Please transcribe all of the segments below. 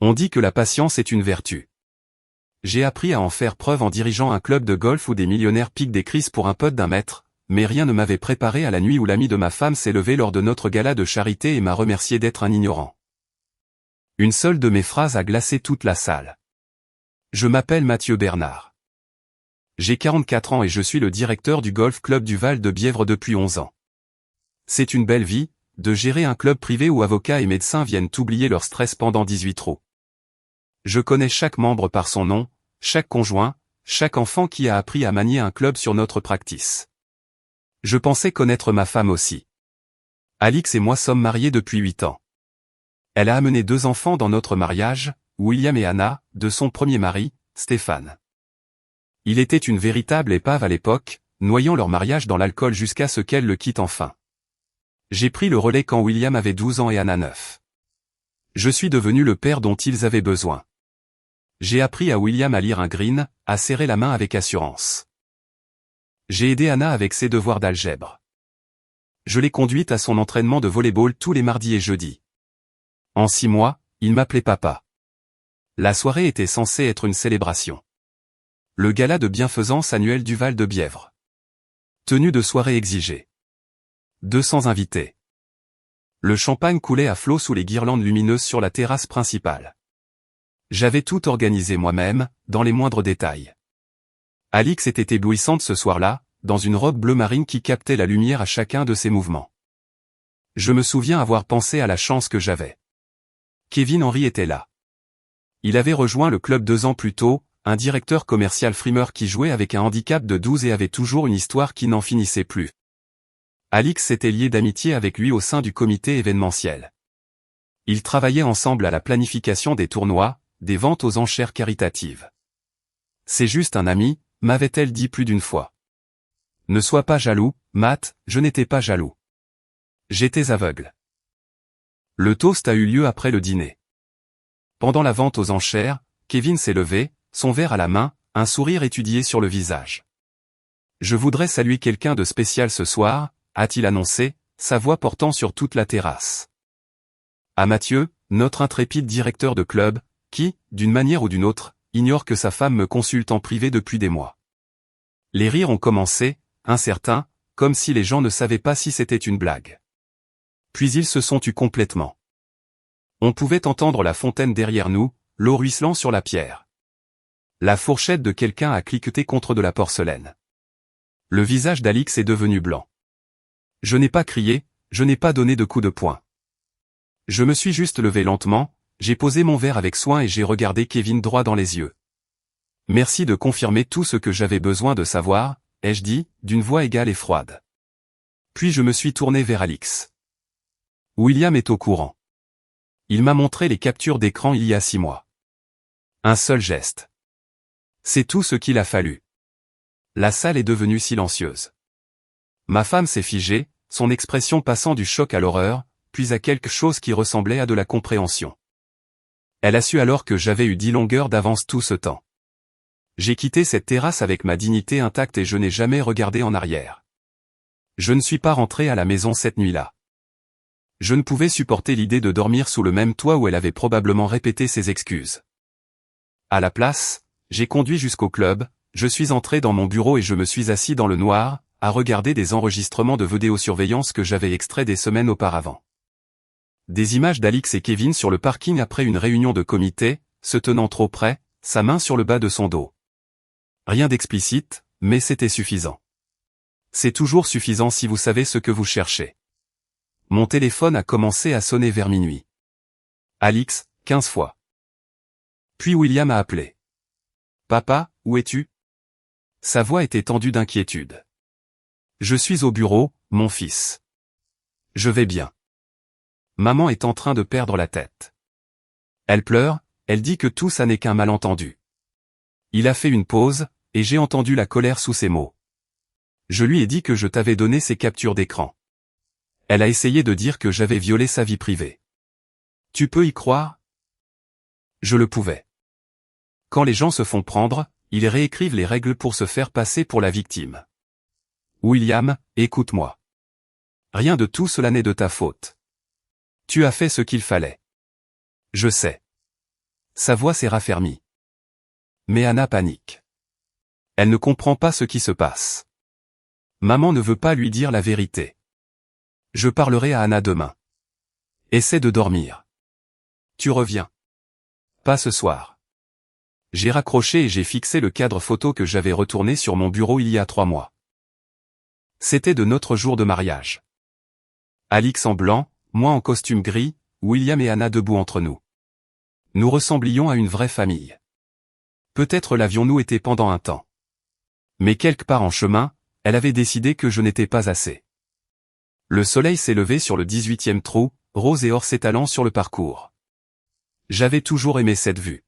On dit que la patience est une vertu. J'ai appris à en faire preuve en dirigeant un club de golf où des millionnaires piquent des crises pour un putt d'1 mètre, mais rien ne m'avait préparé à la nuit où l'ami de ma femme s'est levé lors de notre gala de charité et m'a remercié d'être un ignorant. Une seule de mes phrases a glacé toute la salle. Je m'appelle Mathieu Bernard. J'ai 44 ans et je suis le directeur du golf club du Val de Bièvre depuis 11 ans. C'est une belle vie, de gérer un club privé où avocats et médecins viennent oublier leur stress pendant 18 trous. Je connais chaque membre par son nom, chaque conjoint, chaque enfant qui a appris à manier un club sur notre practice. Je pensais connaître ma femme aussi. Alix et moi sommes mariés depuis 8 ans. Elle a amené 2 enfants dans notre mariage, William et Anna, de son premier mari, Stéphane. Il était une véritable épave à l'époque, noyant leur mariage dans l'alcool jusqu'à ce qu'elle le quitte enfin. J'ai pris le relais quand William avait 12 ans et Anna 9. Je suis devenu le père dont ils avaient besoin. J'ai appris à William à lire un green, à serrer la main avec assurance. J'ai aidé Anna avec ses devoirs d'algèbre. Je l'ai conduite à son entraînement de volley-ball tous les mardis et jeudis. En 6 mois, il m'appelait papa. La soirée était censée être une célébration. Le gala de bienfaisance annuel du Val de Bièvre. Tenue de soirée exigée. 200 invités. Le champagne coulait à flots sous les guirlandes lumineuses sur la terrasse principale. J'avais tout organisé moi-même, dans les moindres détails. Alix était éblouissante ce soir-là, dans une robe bleu marine qui captait la lumière à chacun de ses mouvements. Je me souviens avoir pensé à la chance que j'avais. Kevin Henry était là. Il avait rejoint le club 2 ans plus tôt, un directeur commercial frimeur qui jouait avec un handicap de 12 et avait toujours une histoire qui n'en finissait plus. Alix s'était lié d'amitié avec lui au sein du comité événementiel. Ils travaillaient ensemble à la planification des tournois, des ventes aux enchères caritatives. C'est juste un ami, m'avait-elle dit plus d'une fois. Ne sois pas jaloux, Matt, je n'étais pas jaloux. J'étais aveugle. Le toast a eu lieu après le dîner. Pendant la vente aux enchères, Kevin s'est levé, son verre à la main, un sourire étudié sur le visage. Je voudrais saluer quelqu'un de spécial ce soir, a-t-il annoncé, sa voix portant sur toute la terrasse. À Mathieu, notre intrépide directeur de club, qui, d'une manière ou d'une autre, ignore que sa femme me consulte en privé depuis des mois. Les rires ont commencé, incertains, comme si les gens ne savaient pas si c'était une blague. Puis ils se sont tus complètement. On pouvait entendre la fontaine derrière nous, l'eau ruisselant sur la pierre. La fourchette de quelqu'un a cliqueté contre de la porcelaine. Le visage d'Alix est devenu blanc. Je n'ai pas crié, je n'ai pas donné de coup de poing. Je me suis juste levé lentement, j'ai posé mon verre avec soin et j'ai regardé Kevin droit dans les yeux. Merci de confirmer tout ce que j'avais besoin de savoir, ai-je dit, d'une voix égale et froide. Puis je me suis tourné vers Alix. William est au courant. Il m'a montré les captures d'écran il y a 6 mois. Un seul geste. C'est tout ce qu'il a fallu. La salle est devenue silencieuse. Ma femme s'est figée, son expression passant du choc à l'horreur, puis à quelque chose qui ressemblait à de la compréhension. Elle a su alors que j'avais eu 10 longueurs d'avance tout ce temps. J'ai quitté cette terrasse avec ma dignité intacte et je n'ai jamais regardé en arrière. Je ne suis pas rentré à la maison cette nuit-là. Je ne pouvais supporter l'idée de dormir sous le même toit où elle avait probablement répété ses excuses. À la place, j'ai conduit jusqu'au club, je suis entré dans mon bureau et je me suis assis dans le noir, à regarder des enregistrements de vidéosurveillance que j'avais extraits des semaines auparavant. Des images d'Alix et Kevin sur le parking après une réunion de comité, se tenant trop près, sa main sur le bas de son dos. Rien d'explicite, mais c'était suffisant. C'est toujours suffisant si vous savez ce que vous cherchez. Mon téléphone a commencé à sonner vers minuit. Alix, 15 fois. Puis William a appelé. Papa, où es-tu? Sa voix était tendue d'inquiétude. Je suis au bureau, mon fils. Je vais bien. Maman est en train de perdre la tête. Elle pleure, elle dit que tout ça n'est qu'un malentendu. Il a fait une pause, et j'ai entendu la colère sous ses mots. Je lui ai dit que je t'avais donné ces captures d'écran. Elle a essayé de dire que j'avais violé sa vie privée. Tu peux y croire? Je le pouvais. Quand les gens se font prendre, ils réécrivent les règles pour se faire passer pour la victime. William, écoute-moi. Rien de tout cela n'est de ta faute. Tu as fait ce qu'il fallait. Je sais. Sa voix s'est raffermie. Mais Anna panique. Elle ne comprend pas ce qui se passe. Maman ne veut pas lui dire la vérité. Je parlerai à Anna demain. Essaie de dormir. Tu reviens. Pas ce soir. J'ai raccroché et j'ai fixé le cadre photo que j'avais retourné sur mon bureau il y a 3 mois. C'était de notre jour de mariage. Alix en blanc, moi en costume gris, William et Anna debout entre nous. Nous ressemblions à une vraie famille. Peut-être l'avions-nous été pendant un temps. Mais quelque part en chemin, elle avait décidé que je n'étais pas assez. Le soleil s'est levé sur le 18e trou, rose et or s'étalant sur le parcours. J'avais toujours aimé cette vue.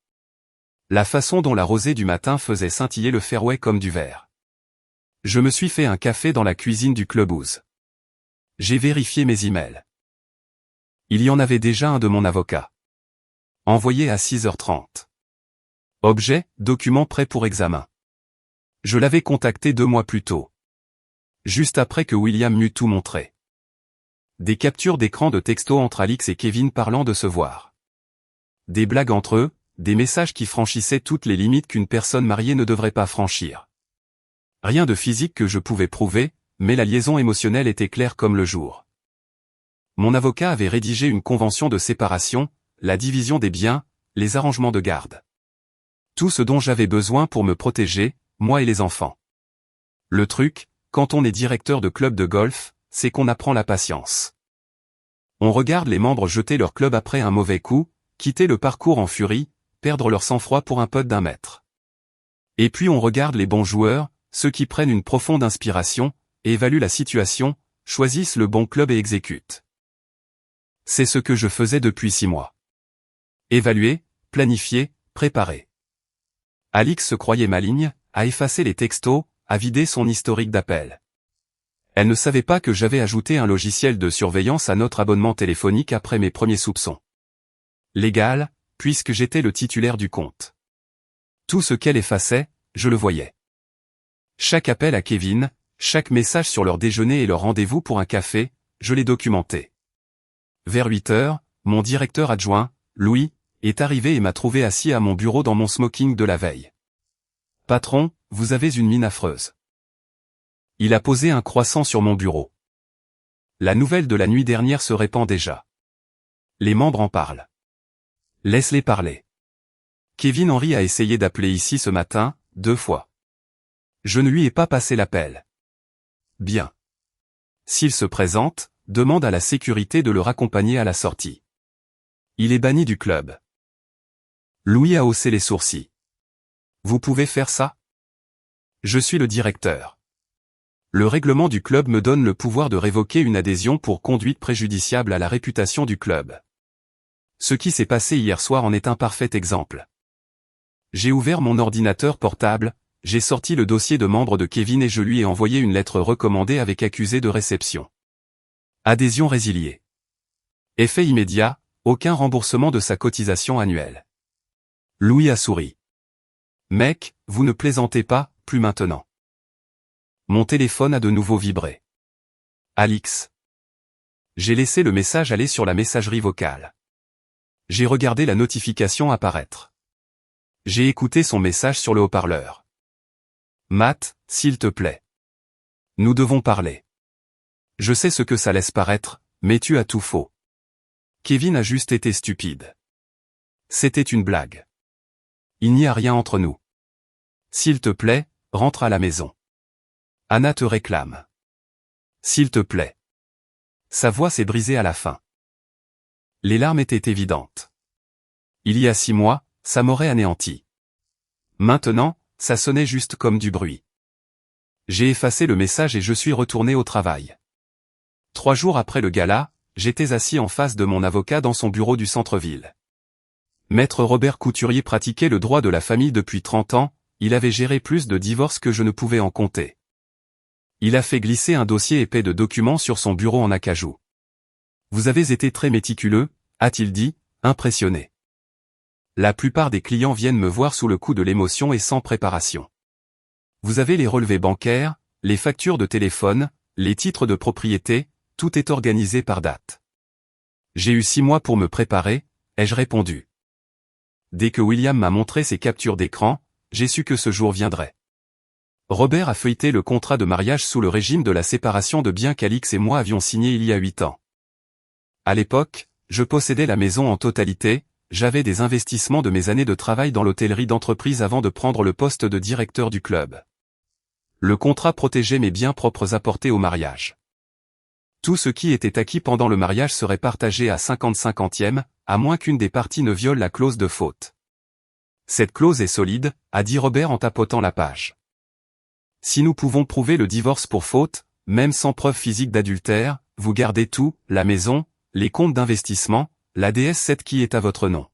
La façon dont la rosée du matin faisait scintiller le fairway comme du verre. Je me suis fait un café dans la cuisine du clubhouse. J'ai vérifié mes emails. Il y en avait déjà un de mon avocat. Envoyé à 6h30. Objet, document prêt pour examen. Je l'avais contacté 2 mois plus tôt. Juste après que William m'eût tout montré. Des captures d'écran de textos entre Alix et Kevin parlant de se voir. Des blagues entre eux, des messages qui franchissaient toutes les limites qu'une personne mariée ne devrait pas franchir. Rien de physique que je pouvais prouver, mais la liaison émotionnelle était claire comme le jour. Mon avocat avait rédigé une convention de séparation, la division des biens, les arrangements de garde. Tout ce dont j'avais besoin pour me protéger, moi et les enfants. Le truc, quand on est directeur de club de golf, c'est qu'on apprend la patience. On regarde les membres jeter leur club après un mauvais coup, quitter le parcours en furie, perdre leur sang-froid pour un putt d'1 mètre. Et puis on regarde les bons joueurs, ceux qui prennent une profonde inspiration, évaluent la situation, choisissent le bon club et exécutent. C'est ce que je faisais depuis 6 mois. Évaluer, planifier, préparer. Alix se croyait maligne, a effacé les textos, a vidé son historique d'appels. Elle ne savait pas que j'avais ajouté un logiciel de surveillance à notre abonnement téléphonique après mes premiers soupçons. Légal, puisque j'étais le titulaire du compte. Tout ce qu'elle effaçait, je le voyais. Chaque appel à Kevin, chaque message sur leur déjeuner et leur rendez-vous pour un café, je les documentais. Vers 8h, mon directeur adjoint, Louis, est arrivé et m'a trouvé assis à mon bureau dans mon smoking de la veille. « Patron, vous avez une mine affreuse. » Il a posé un croissant sur mon bureau. La nouvelle de la nuit dernière se répand déjà. Les membres en parlent. Laisse-les parler. Kevin Henry a essayé d'appeler ici ce matin, 2 fois. Je ne lui ai pas passé l'appel. Bien. S'il se présente, demande à la sécurité de le raccompagner à la sortie. Il est banni du club. Louis a haussé les sourcils. Vous pouvez faire ça? Je suis le directeur. Le règlement du club me donne le pouvoir de révoquer une adhésion pour conduite préjudiciable à la réputation du club. Ce qui s'est passé hier soir en est un parfait exemple. J'ai ouvert mon ordinateur portable, j'ai sorti le dossier de membre de Kevin et je lui ai envoyé une lettre recommandée avec accusé de réception. Adhésion résiliée. Effet immédiat, aucun remboursement de sa cotisation annuelle. Louis a souri. Mec, vous ne plaisantez pas, plus maintenant. Mon téléphone a de nouveau vibré. Alix. J'ai laissé le message aller sur la messagerie vocale. J'ai regardé la notification apparaître. J'ai écouté son message sur le haut-parleur. Matt, s'il te plaît. Nous devons parler. Je sais ce que ça laisse paraître, mais tu as tout faux. Kevin a juste été stupide. C'était une blague. Il n'y a rien entre nous. S'il te plaît, rentre à la maison. Anna te réclame. S'il te plaît. Sa voix s'est brisée à la fin. Les larmes étaient évidentes. Il y a 6 mois, ça m'aurait anéanti. Maintenant, ça sonnait juste comme du bruit. J'ai effacé le message et je suis retourné au travail. 3 jours après le gala, j'étais assis en face de mon avocat dans son bureau du centre-ville. Maître Robert Couturier pratiquait le droit de la famille depuis 30 ans, il avait géré plus de divorces que je ne pouvais en compter. Il a fait glisser un dossier épais de documents sur son bureau en acajou. Vous avez été très méticuleux, a-t-il dit, impressionné. La plupart des clients viennent me voir sous le coup de l'émotion et sans préparation. Vous avez les relevés bancaires, les factures de téléphone, les titres de propriété, tout est organisé par date. J'ai eu 6 mois pour me préparer, ai-je répondu. dès que William m'a montré ses captures d'écran, j'ai su que ce jour viendrait. Robert a feuilleté le contrat de mariage sous le régime de la séparation de biens qu'Alix et moi avions signé il y a 8 ans. À l'époque, je possédais la maison en totalité, j'avais des investissements de mes années de travail dans l'hôtellerie d'entreprise avant de prendre le poste de directeur du club. Le contrat protégeait mes biens propres apportés au mariage. Tout ce qui était acquis pendant le mariage serait partagé à 50-50e, à moins qu'une des parties ne viole la clause de faute. Cette clause est solide, a dit Robert en tapotant la page. Si nous pouvons prouver le divorce pour faute, même sans preuve physique d'adultère, vous gardez tout, la maison, les comptes d'investissement, la DS7 qui est à votre nom.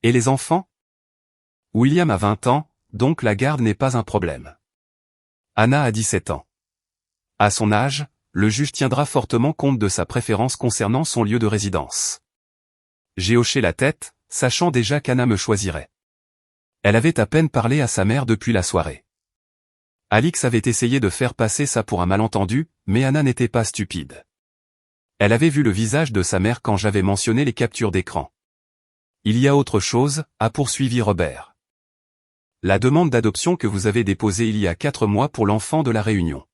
Et les enfants? William a 20 ans, donc la garde n'est pas un problème. Anna a 17 ans. À son âge, le juge tiendra fortement compte de sa préférence concernant son lieu de résidence. J'ai hoché la tête, sachant déjà qu'Anna me choisirait. Elle avait à peine parlé à sa mère depuis la soirée. Alix avait essayé de faire passer ça pour un malentendu, mais Anna n'était pas stupide. Elle avait vu le visage de sa mère quand j'avais mentionné les captures d'écran. Il y a autre chose, a poursuivi Robert. La demande d'adoption que vous avez déposée il y a 4 mois pour l'enfant de la Réunion.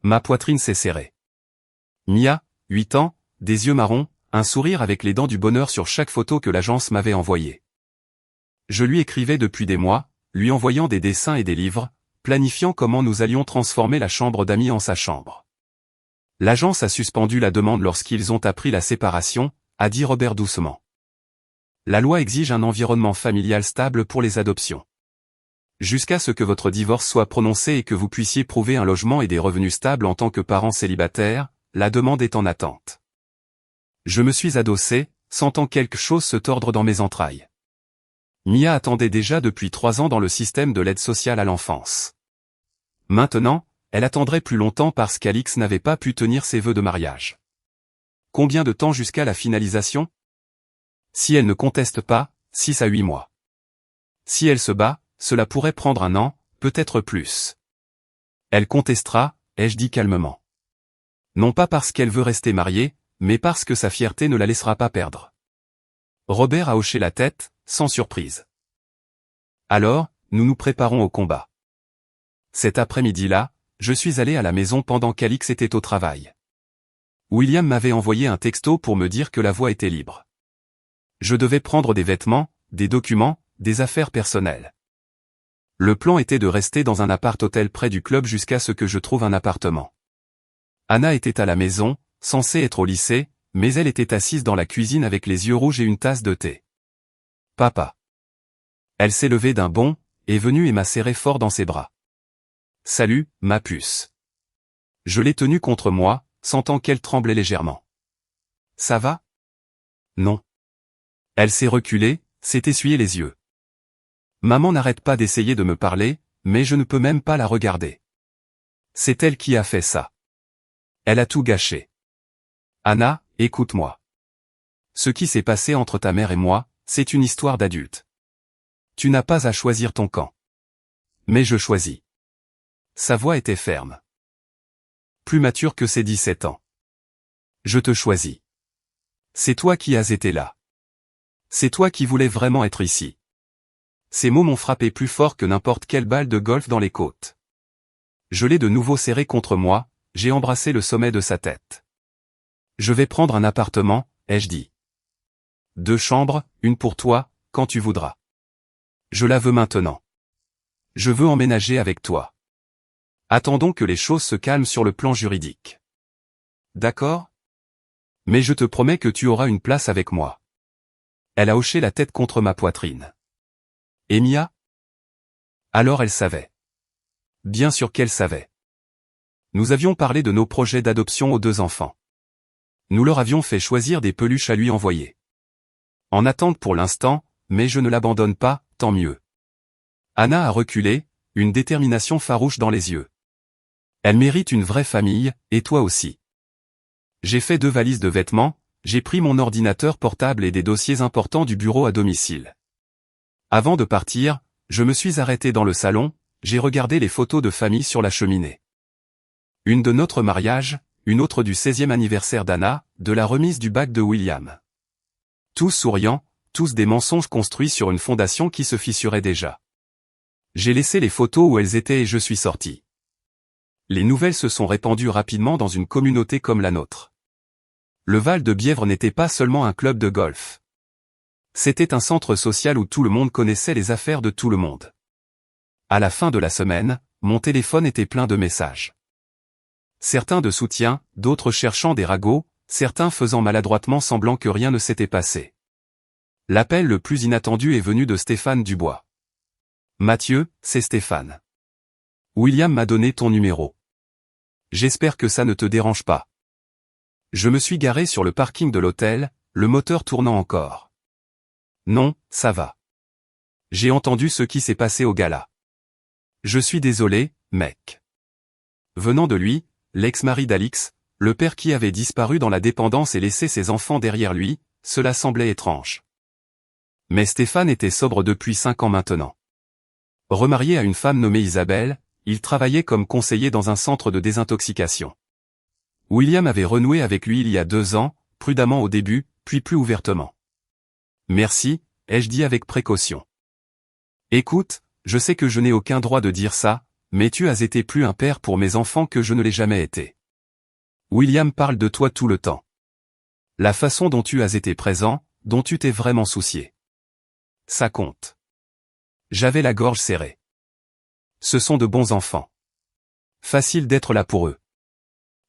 Ma poitrine s'est serrée. Mia, 8 ans, des yeux marrons, un sourire avec les dents du bonheur sur chaque photo que l'agence m'avait envoyée. Je lui écrivais depuis des mois, lui envoyant des dessins et des livres, planifiant comment nous allions transformer la chambre d'amis en sa chambre. L'agence a suspendu la demande lorsqu'ils ont appris la séparation, a dit Robert doucement. La loi exige un environnement familial stable pour les adoptions. Jusqu'à ce que votre divorce soit prononcé et que vous puissiez prouver un logement et des revenus stables en tant que parent célibataire, la demande est en attente. Je me suis adossé, sentant quelque chose se tordre dans mes entrailles. Mia attendait déjà depuis 3 ans dans le système de l'aide sociale à l'enfance. Maintenant, elle attendrait plus longtemps parce qu'Alix n'avait pas pu tenir ses vœux de mariage. Combien de temps jusqu'à la finalisation? Si elle ne conteste pas, 6 à 8 mois. Si elle se bat, cela pourrait prendre 1 an, peut-être plus. Elle contestera, ai-je dit calmement. Non pas parce qu'elle veut rester mariée, mais parce que sa fierté ne la laissera pas perdre. Robert a hoché la tête, sans surprise. Alors, nous nous préparons au combat. Cet après-midi-là, je suis allé à la maison pendant qu'Alix était au travail. William m'avait envoyé un texto pour me dire que la voie était libre. Je devais prendre des vêtements, des documents, des affaires personnelles. Le plan était de rester dans un appart-hôtel près du club jusqu'à ce que je trouve un appartement. Anna était à la maison, censée être au lycée, mais elle était assise dans la cuisine avec les yeux rouges et une tasse de thé. Papa. Elle s'est levée d'un bond, est venue et m'a serré fort dans ses bras. Salut, ma puce. Je l'ai tenue contre moi, sentant qu'elle tremblait légèrement. Ça va? Non. Elle s'est reculée, s'est essuyée les yeux. Maman n'arrête pas d'essayer de me parler, mais je ne peux même pas la regarder. C'est elle qui a fait ça. Elle a tout gâché. Anna, écoute-moi. Ce qui s'est passé entre ta mère et moi, c'est une histoire d'adulte. Tu n'as pas à choisir ton camp. Mais je choisis. Sa voix était ferme. Plus mature que ses 17 ans. Je te choisis. C'est toi qui as été là. C'est toi qui voulais vraiment être ici. Ces mots m'ont frappé plus fort que n'importe quelle balle de golf dans les côtes. Je l'ai de nouveau serré contre moi, j'ai embrassé le sommet de sa tête. Je vais prendre un appartement, ai-je dit. 2 chambres, une pour toi, quand tu voudras. Je la veux maintenant. Je veux emménager avec toi. Attendons que les choses se calment sur le plan juridique. D'accord? Mais je te promets que tu auras une place avec moi. Elle a hoché la tête contre ma poitrine. Et Mia? Alors elle savait. Bien sûr qu'elle savait. Nous avions parlé de nos projets d'adoption aux 2 enfants. Nous leur avions fait choisir des peluches à lui envoyer. En attente pour l'instant, mais je ne l'abandonne pas, tant mieux. Anna a reculé, une détermination farouche dans les yeux. Elle mérite une vraie famille, et toi aussi. J'ai fait 2 valises de vêtements, j'ai pris mon ordinateur portable et des dossiers importants du bureau à domicile. Avant de partir, je me suis arrêté dans le salon, j'ai regardé les photos de famille sur la cheminée. Une de notre mariage, une autre du 16e anniversaire d'Anna, de la remise du bac de William. Tous souriants, tous des mensonges construits sur une fondation qui se fissurait déjà. J'ai laissé les photos où elles étaient et je suis sorti. Les nouvelles se sont répandues rapidement dans une communauté comme la nôtre. Le Val de Bièvre n'était pas seulement un club de golf. C'était un centre social où tout le monde connaissait les affaires de tout le monde. À la fin de la semaine, mon téléphone était plein de messages. Certains de soutien, d'autres cherchant des ragots, certains faisant maladroitement semblant que rien ne s'était passé. L'appel le plus inattendu est venu de Stéphane Dubois. Mathieu, c'est Stéphane. William m'a donné ton numéro. J'espère que ça ne te dérange pas. Je me suis garé sur le parking de l'hôtel, le moteur tournant encore. Non, ça va. J'ai entendu ce qui s'est passé au gala. Je suis désolé, mec. Venant de lui, l'ex-mari d'Alix, le père qui avait disparu dans la dépendance et laissé ses enfants derrière lui, cela semblait étrange. Mais Stéphane était sobre depuis 5 ans maintenant. Remarié à une femme nommée Isabelle, il travaillait comme conseiller dans un centre de désintoxication. William avait renoué avec lui il y a 2 ans, prudemment au début, puis plus ouvertement. Merci, ai-je dit avec précaution. Écoute, je sais que je n'ai aucun droit de dire ça, mais tu as été plus un père pour mes enfants que je ne l'ai jamais été. William parle de toi tout le temps. La façon dont tu as été présent, dont tu t'es vraiment soucié. Ça compte. J'avais la gorge serrée. Ce sont de bons enfants. Facile d'être là pour eux.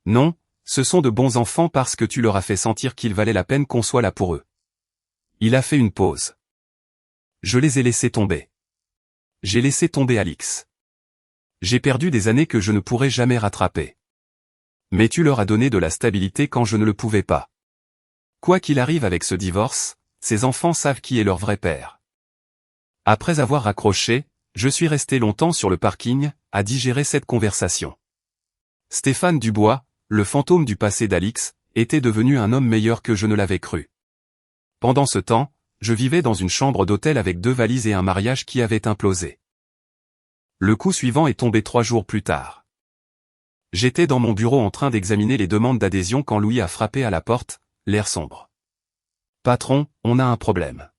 Non, ce sont de bons enfants parce que tu leur as fait sentir qu'il valait la peine qu'on soit là pour eux. Il a fait une pause. Je les ai laissés tomber. J'ai laissé tomber Alix. J'ai perdu des années que je ne pourrai jamais rattraper. Mais tu leur as donné de la stabilité quand je ne le pouvais pas. Quoi qu'il arrive avec ce divorce, ces enfants savent qui est leur vrai père. Après avoir raccroché, je suis resté longtemps sur le parking, à digérer cette conversation. Stéphane Dubois, le fantôme du passé d'Alix, était devenu un homme meilleur que je ne l'avais cru. Pendant ce temps, je vivais dans une chambre d'hôtel avec 2 valises et un mariage qui avait implosé. Le coup suivant est tombé 3 jours plus tard. J'étais dans mon bureau en train d'examiner les demandes d'adhésion quand Louis a frappé à la porte, l'air sombre. Patron, on a un problème.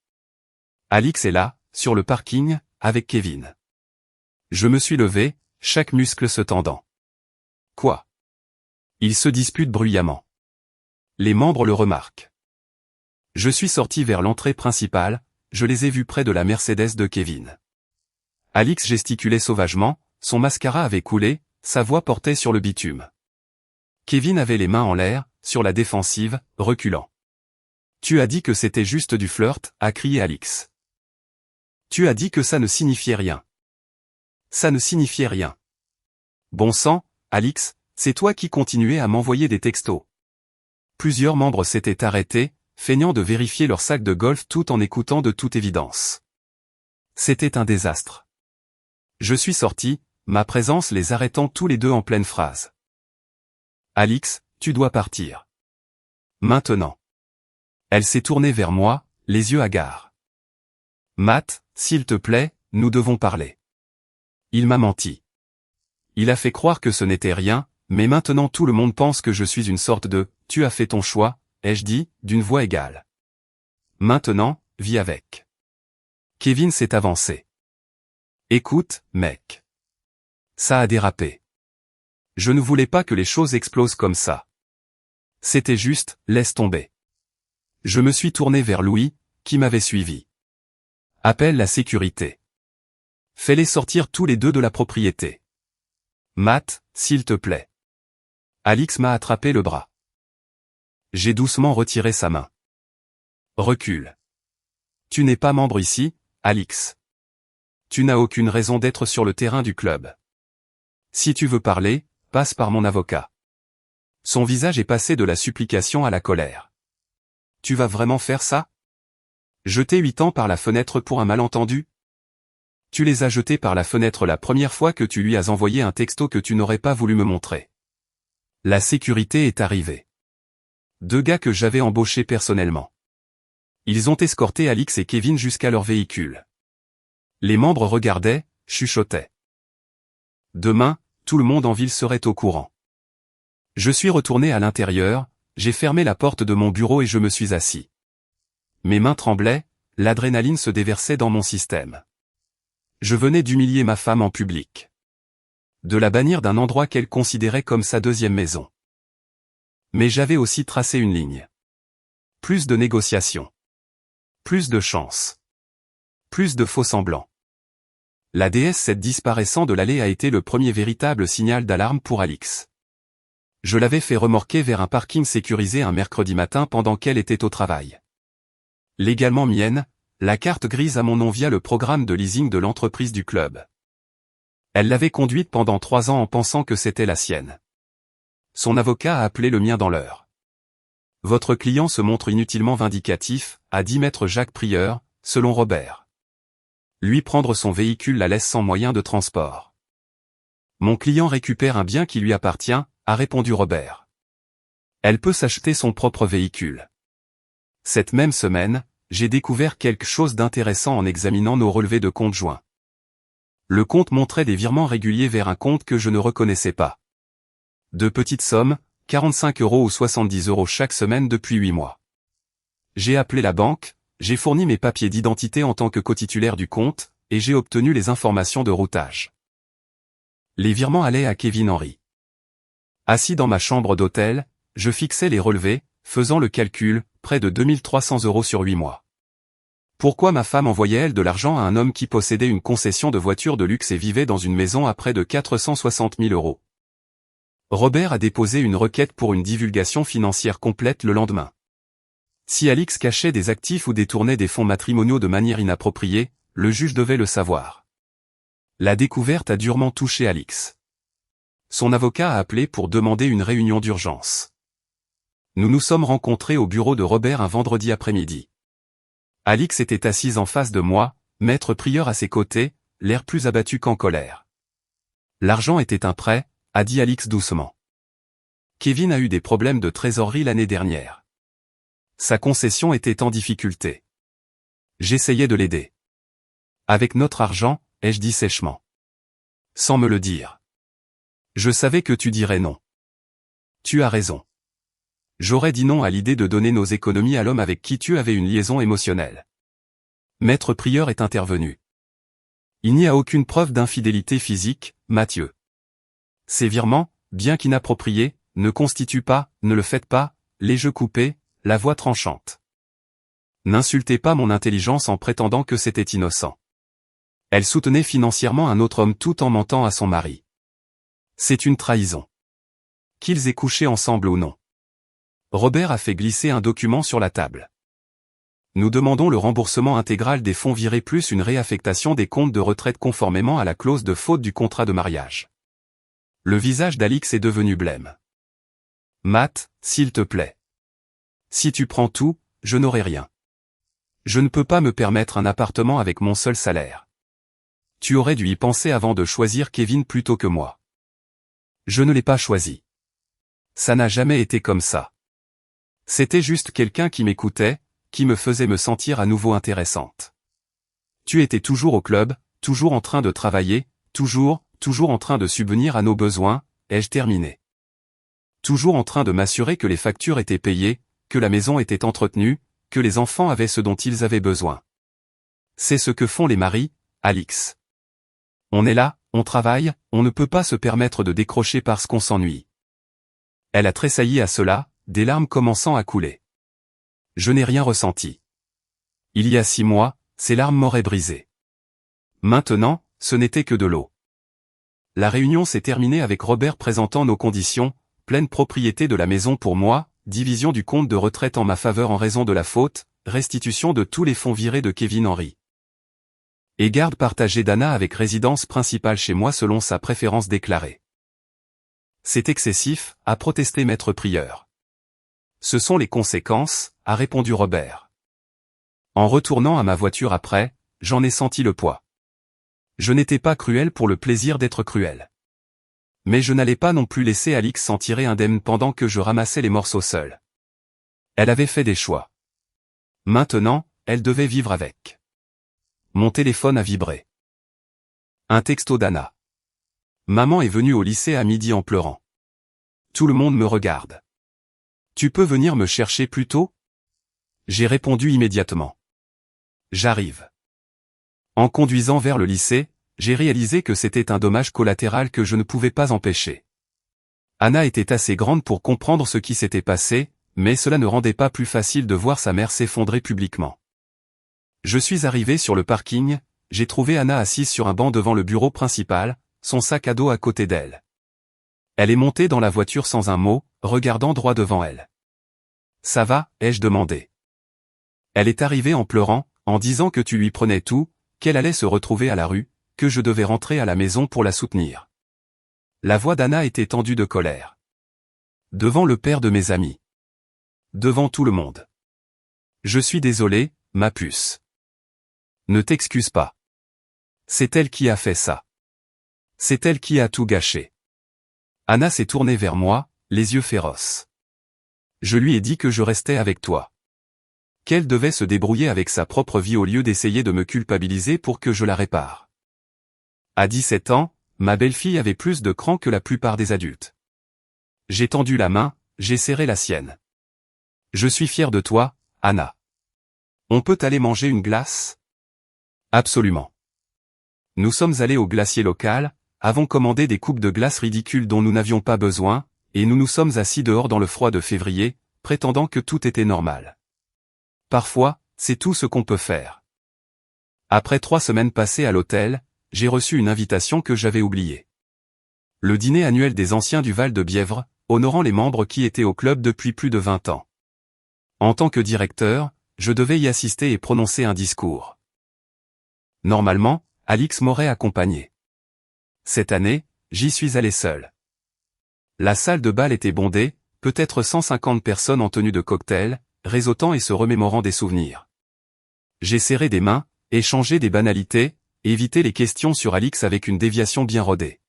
Alix est là, sur le parking, avec Kevin. Je me suis levé, chaque muscle se tendant. Quoi? Ils se disputent bruyamment. Les membres le remarquent. Je suis sorti vers l'entrée principale, je les ai vus près de la Mercedes de Kevin. Alix gesticulait sauvagement, son mascara avait coulé, sa voix portait sur le bitume. Kevin avait les mains en l'air, sur la défensive, reculant. Tu as dit que c'était juste du flirt, a crié Alix. Tu as dit que ça ne signifiait rien. Ça ne signifiait rien. Bon sang, Alix, c'est toi qui continuais à m'envoyer des textos. Plusieurs membres s'étaient arrêtés, feignant de vérifier leur sac de golf tout en écoutant de toute évidence. C'était un désastre. Je suis sorti, ma présence les arrêtant tous les deux en pleine phrase. Alix, tu dois partir. Maintenant. Elle s'est tournée vers moi, les yeux hagards. Matt, s'il te plaît, nous devons parler. Il m'a menti. Il a fait croire que ce n'était rien, mais maintenant tout le monde pense que je suis une sorte de « tu as fait ton choix », ai-je dit, d'une voix égale. Maintenant, vis avec. Kevin s'est avancé. Écoute, mec. Ça a dérapé. Je ne voulais pas que les choses explosent comme ça. C'était juste, laisse tomber. Je me suis tourné vers Louis, qui m'avait suivi. Appelle la sécurité. Fais-les sortir tous les deux de la propriété. Matt, s'il te plaît. Alix m'a attrapé le bras. J'ai doucement retiré sa main. Recule. Tu n'es pas membre ici, Alix. Tu n'as aucune raison d'être sur le terrain du club. Si tu veux parler, passe par mon avocat. Son visage est passé de la supplication à la colère. Tu vas vraiment faire ça? Jeter 8 ans par la fenêtre pour un malentendu? Tu les as jetés par la fenêtre la première fois que tu lui as envoyé un texto que tu n'aurais pas voulu me montrer. La sécurité est arrivée. 2 gars que j'avais embauchés personnellement. Ils ont escorté Alix et Kevin jusqu'à leur véhicule. Les membres regardaient, chuchotaient. Demain, tout le monde en ville serait au courant. Je suis retourné à l'intérieur, j'ai fermé la porte de mon bureau et je me suis assis. Mes mains tremblaient, l'adrénaline se déversait dans mon système. Je venais d'humilier ma femme en public. De la bannir d'un endroit qu'elle considérait comme sa deuxième maison. Mais j'avais aussi tracé une ligne. Plus de négociations. Plus de chance. Plus de faux-semblants. La DS7 disparaissant de l'allée a été le premier véritable signal d'alarme pour Alix. Je l'avais fait remorquer vers un parking sécurisé un mercredi matin pendant qu'elle était au travail. Légalement mienne, la carte grise à mon nom via le programme de leasing de l'entreprise du club. Elle l'avait conduite pendant 3 ans en pensant que c'était la sienne. Son avocat a appelé le mien dans l'heure. Votre client se montre inutilement vindicatif, a dit maître Jacques Prieur, selon Robert. Lui prendre son véhicule la laisse sans moyen de transport. Mon client récupère un bien qui lui appartient, a répondu Robert. Elle peut s'acheter son propre véhicule. Cette même semaine, j'ai découvert quelque chose d'intéressant en examinant nos relevés de compte joints. Le compte montrait des virements réguliers vers un compte que je ne reconnaissais pas. De petites sommes, 45 € ou 70 € chaque semaine depuis 8 mois. J'ai appelé la banque, j'ai fourni mes papiers d'identité en tant que cotitulaire du compte, et j'ai obtenu les informations de routage. Les virements allaient à Kevin Henry. Assis dans ma chambre d'hôtel, je fixais les relevés, faisant le calcul, près de 2300 € sur 8 mois. Pourquoi ma femme envoyait-elle de l'argent à un homme qui possédait une concession de voitures de luxe et vivait dans une maison à près de 460 000 €? Robert a déposé une requête pour une divulgation financière complète le lendemain. Si Alix cachait des actifs ou détournait des fonds matrimoniaux de manière inappropriée, le juge devait le savoir. La découverte a durement touché Alix. Son avocat a appelé pour demander une réunion d'urgence. Nous nous sommes rencontrés au bureau de Robert un vendredi après-midi. Alix était assise en face de moi, maître Prieur à ses côtés, l'air plus abattu qu'en colère. L'argent était un prêt, a dit Alix doucement. Kevin a eu des problèmes de trésorerie l'année dernière. Sa concession était en difficulté. J'essayais de l'aider. Avec notre argent, ai-je dit sèchement. Sans me le dire. Je savais que tu dirais non. Tu as raison. J'aurais dit non à l'idée de donner nos économies à l'homme avec qui tu avais une liaison émotionnelle. Maître Prieur est intervenu. Il n'y a aucune preuve d'infidélité physique, Mathieu. Ces virements, bien qu'inappropriés, ne constituent pas, ne le faites pas, les jeux coupés, la voix tranchante. N'insultez pas mon intelligence en prétendant que c'était innocent. Elle soutenait financièrement un autre homme tout en mentant à son mari. C'est une trahison. Qu'ils aient couché ensemble ou non. Robert a fait glisser un document sur la table. Nous demandons le remboursement intégral des fonds virés plus une réaffectation des comptes de retraite conformément à la clause de faute du contrat de mariage. Le visage d'Alix est devenu blême. Matt, s'il te plaît. Si tu prends tout, je n'aurai rien. Je ne peux pas me permettre un appartement avec mon seul salaire. Tu aurais dû y penser avant de choisir Kevin plutôt que moi. Je ne l'ai pas choisi. Ça n'a jamais été comme ça. C'était juste quelqu'un qui m'écoutait, qui me faisait me sentir à nouveau intéressante. Tu étais toujours au club, toujours en train de travailler, toujours en train de subvenir à nos besoins, ai-je terminé. Toujours en train de m'assurer que les factures étaient payées, que la maison était entretenue, que les enfants avaient ce dont ils avaient besoin. C'est ce que font les maris, Alix. On est là, on travaille, on ne peut pas se permettre de décrocher parce qu'on s'ennuie. Elle a tressailli à cela, des larmes commençant à couler. Je n'ai rien ressenti. Il y a 6 mois, ces larmes m'auraient brisé. Maintenant, ce n'était que de l'eau. La réunion s'est terminée avec Robert présentant nos conditions, pleine propriété de la maison pour moi, division du compte de retraite en ma faveur en raison de la faute, restitution de tous les fonds virés de Kevin Henry. Et garde partagée d'Anna avec résidence principale chez moi selon sa préférence déclarée. C'est excessif, a protesté maître Prieur. Ce sont les conséquences, a répondu Robert. En retournant à ma voiture après, j'en ai senti le poids. Je n'étais pas cruel pour le plaisir d'être cruel. Mais je n'allais pas non plus laisser Alix s'en tirer indemne pendant que je ramassais les morceaux seul. Elle avait fait des choix. Maintenant, elle devait vivre avec. Mon téléphone a vibré. Un texto d'Anna. Maman est venue au lycée à midi en pleurant. Tout le monde me regarde. Tu peux venir me chercher plus tôt ? J'ai répondu immédiatement. J'arrive. En conduisant vers le lycée, j'ai réalisé que c'était un dommage collatéral que je ne pouvais pas empêcher. Anna était assez grande pour comprendre ce qui s'était passé, mais cela ne rendait pas plus facile de voir sa mère s'effondrer publiquement. Je suis arrivé sur le parking, j'ai trouvé Anna assise sur un banc devant le bureau principal, son sac à dos à côté d'elle. Elle est montée dans la voiture sans un mot, regardant droit devant elle. « Ça va ?» ai-je demandé. Elle est arrivée en pleurant, en disant que tu lui prenais tout, qu'elle allait se retrouver à la rue, que je devais rentrer à la maison pour la soutenir. La voix d'Anna était tendue de colère. Devant le père de mes amis. Devant tout le monde. Je suis désolé, ma puce. Ne t'excuse pas. C'est elle qui a fait ça. C'est elle qui a tout gâché. Anna s'est tournée vers moi, les yeux féroces. Je lui ai dit que je restais avec toi. Qu'elle devait se débrouiller avec sa propre vie au lieu d'essayer de me culpabiliser pour que je la répare. À 17 ans, ma belle-fille avait plus de cran que la plupart des adultes. J'ai tendu la main, j'ai serré la sienne. Je suis fier de toi, Anna. On peut aller manger une glace? Absolument. Nous sommes allés au glacier local, avons commandé des coupes de glace ridicules dont nous n'avions pas besoin, et nous nous sommes assis dehors dans le froid de février, prétendant que tout était normal. Parfois, c'est tout ce qu'on peut faire. Après 3 semaines passées à l'hôtel, j'ai reçu une invitation que j'avais oubliée. Le dîner annuel des anciens du Val de Bièvre, honorant les membres qui étaient au club depuis plus de 20 ans. En tant que directeur, je devais y assister et prononcer un discours. Normalement, Alix m'aurait accompagné. Cette année, j'y suis allé seul. La salle de bal était bondée, peut-être 150 personnes en tenue de cocktail, réseautant et se remémorant des souvenirs. J'ai serré des mains, échangé des banalités, évité les questions sur Alix avec une déviation bien rodée.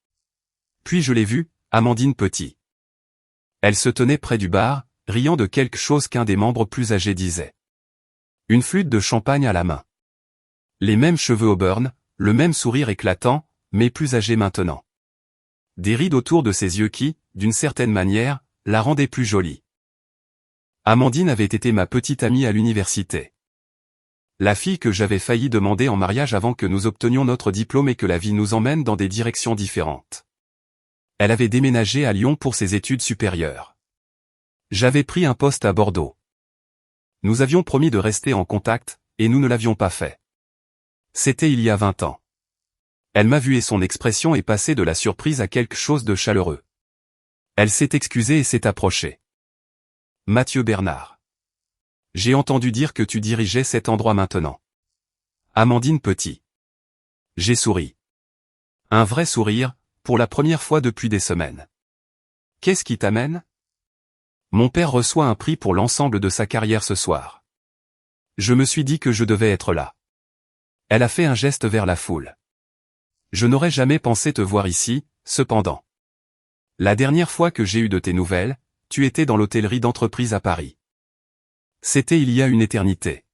Puis je l'ai vue, Amandine Petit. Elle se tenait près du bar, riant de quelque chose qu'un des membres plus âgés disait. Une flûte de champagne à la main. Les mêmes cheveux au burn, le même sourire éclatant, mais plus âgé maintenant. Des rides autour de ses yeux qui, d'une certaine manière, la rendaient plus jolie. Amandine avait été ma petite amie à l'université. La fille que j'avais failli demander en mariage avant que nous obtenions notre diplôme et que la vie nous emmène dans des directions différentes. Elle avait déménagé à Lyon pour ses études supérieures. J'avais pris un poste à Bordeaux. Nous avions promis de rester en contact, et nous ne l'avions pas fait. C'était il y a 20 ans. Elle m'a vu et son expression est passée de la surprise à quelque chose de chaleureux. Elle s'est excusée et s'est approchée. Mathieu Bernard. J'ai entendu dire que tu dirigeais cet endroit maintenant. Amandine Petit. J'ai souri. Un vrai sourire, pour la première fois depuis des semaines. Qu'est-ce qui t'amène? Mon père reçoit un prix pour l'ensemble de sa carrière ce soir. Je me suis dit que je devais être là. Elle a fait un geste vers la foule. Je n'aurais jamais pensé te voir ici, cependant. La dernière fois que j'ai eu de tes nouvelles, tu étais dans l'hôtellerie d'entreprise à Paris. C'était il y a une éternité.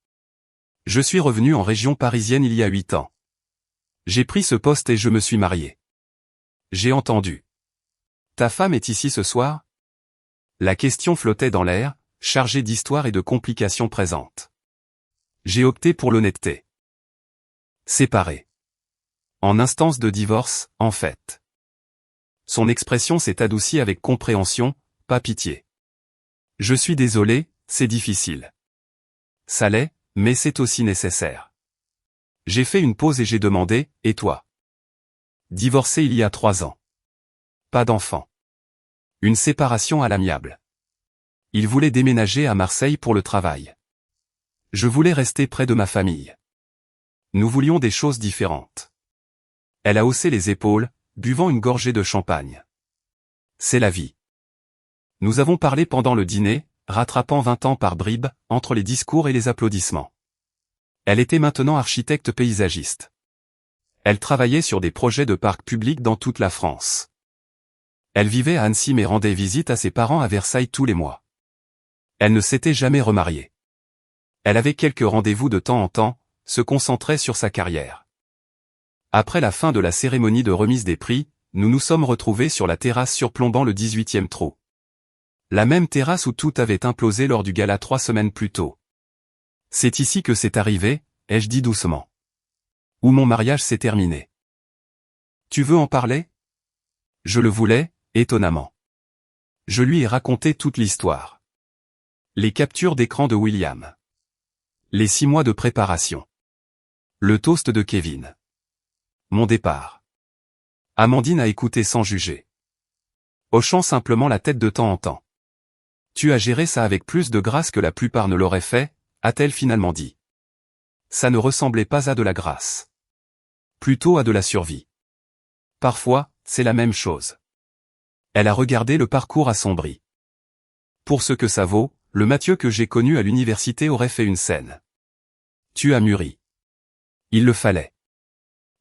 Je suis revenu en région parisienne il y a 8 ans. J'ai pris ce poste et je me suis marié. J'ai entendu. Ta femme est ici ce soir? La question flottait dans l'air, chargée d'histoires et de complications présentes. J'ai opté pour l'honnêteté. Séparé. En instance de divorce, en fait. Son expression s'est adoucie avec compréhension, pas pitié. Je suis désolé, c'est difficile. Ça l'est, mais c'est aussi nécessaire. J'ai fait une pause et j'ai demandé, et toi? Divorcé il y a 3 ans. Pas d'enfant. Une séparation à l'amiable. Il voulait déménager à Marseille pour le travail. Je voulais rester près de ma famille. Nous voulions des choses différentes. Elle a haussé les épaules, buvant une gorgée de champagne. C'est la vie. Nous avons parlé pendant le dîner, rattrapant 20 ans par bribes, entre les discours et les applaudissements. Elle était maintenant architecte paysagiste. Elle travaillait sur des projets de parcs publics dans toute la France. Elle vivait à Annecy mais rendait visite à ses parents à Versailles tous les mois. Elle ne s'était jamais remariée. Elle avait quelques rendez-vous de temps en temps, se concentrait sur sa carrière. Après la fin de la cérémonie de remise des prix, nous nous sommes retrouvés sur la terrasse surplombant le 18e trou. La même terrasse où tout avait implosé lors du gala 3 semaines plus tôt. C'est ici que c'est arrivé, ai-je dit doucement. Ou mon mariage s'est terminé. Tu veux en parler? Je le voulais, étonnamment. Je lui ai raconté toute l'histoire. Les captures d'écran de William. Les 6 mois de préparation. Le toast de Kevin. Mon départ. Amandine a écouté sans juger. Hochant simplement la tête de temps en temps. Tu as géré ça avec plus de grâce que la plupart ne l'auraient fait, a-t-elle finalement dit. Ça ne ressemblait pas à de la grâce. Plutôt à de la survie. Parfois, c'est la même chose. Elle a regardé le parcours assombri. Pour ce que ça vaut, le Mathieu que j'ai connu à l'université aurait fait une scène. Tu as mûri. Il le fallait.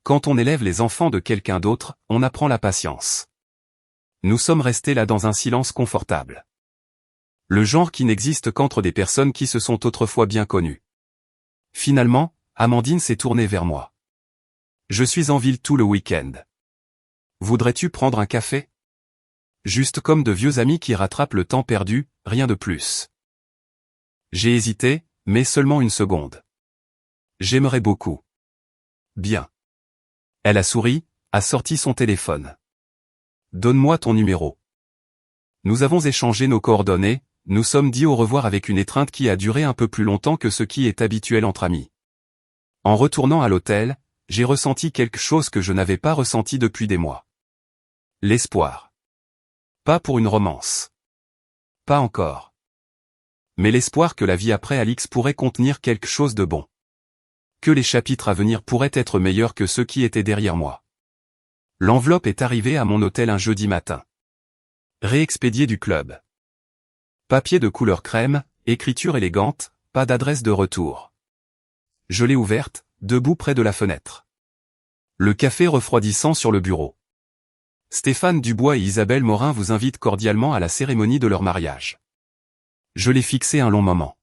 Quand on élève les enfants de quelqu'un d'autre, on apprend la patience. Nous sommes restés là dans un silence confortable. Le genre qui n'existe qu'entre des personnes qui se sont autrefois bien connues. Finalement, Amandine s'est tournée vers moi. Je suis en ville tout le week-end. Voudrais-tu prendre un café? Juste comme de vieux amis qui rattrapent le temps perdu, rien de plus. J'ai hésité, mais seulement une seconde. J'aimerais beaucoup. Bien. Elle a souri, a sorti son téléphone. Donne-moi ton numéro. Nous avons échangé nos coordonnées, nous sommes dit au revoir avec une étreinte qui a duré un peu plus longtemps que ce qui est habituel entre amis. En retournant à l'hôtel, j'ai ressenti quelque chose que je n'avais pas ressenti depuis des mois. L'espoir. Pas pour une romance. Pas encore. Mais l'espoir que la vie après Alix pourrait contenir quelque chose de bon. Que les chapitres à venir pourraient être meilleurs que ceux qui étaient derrière moi. L'enveloppe est arrivée à mon hôtel un jeudi matin. Réexpédié du club. Papier de couleur crème, écriture élégante, pas d'adresse de retour. Je l'ai ouverte, debout près de la fenêtre. Le café refroidissant sur le bureau. Stéphane Dubois et Isabelle Morin vous invitent cordialement à la cérémonie de leur mariage. Je l'ai fixé un long moment.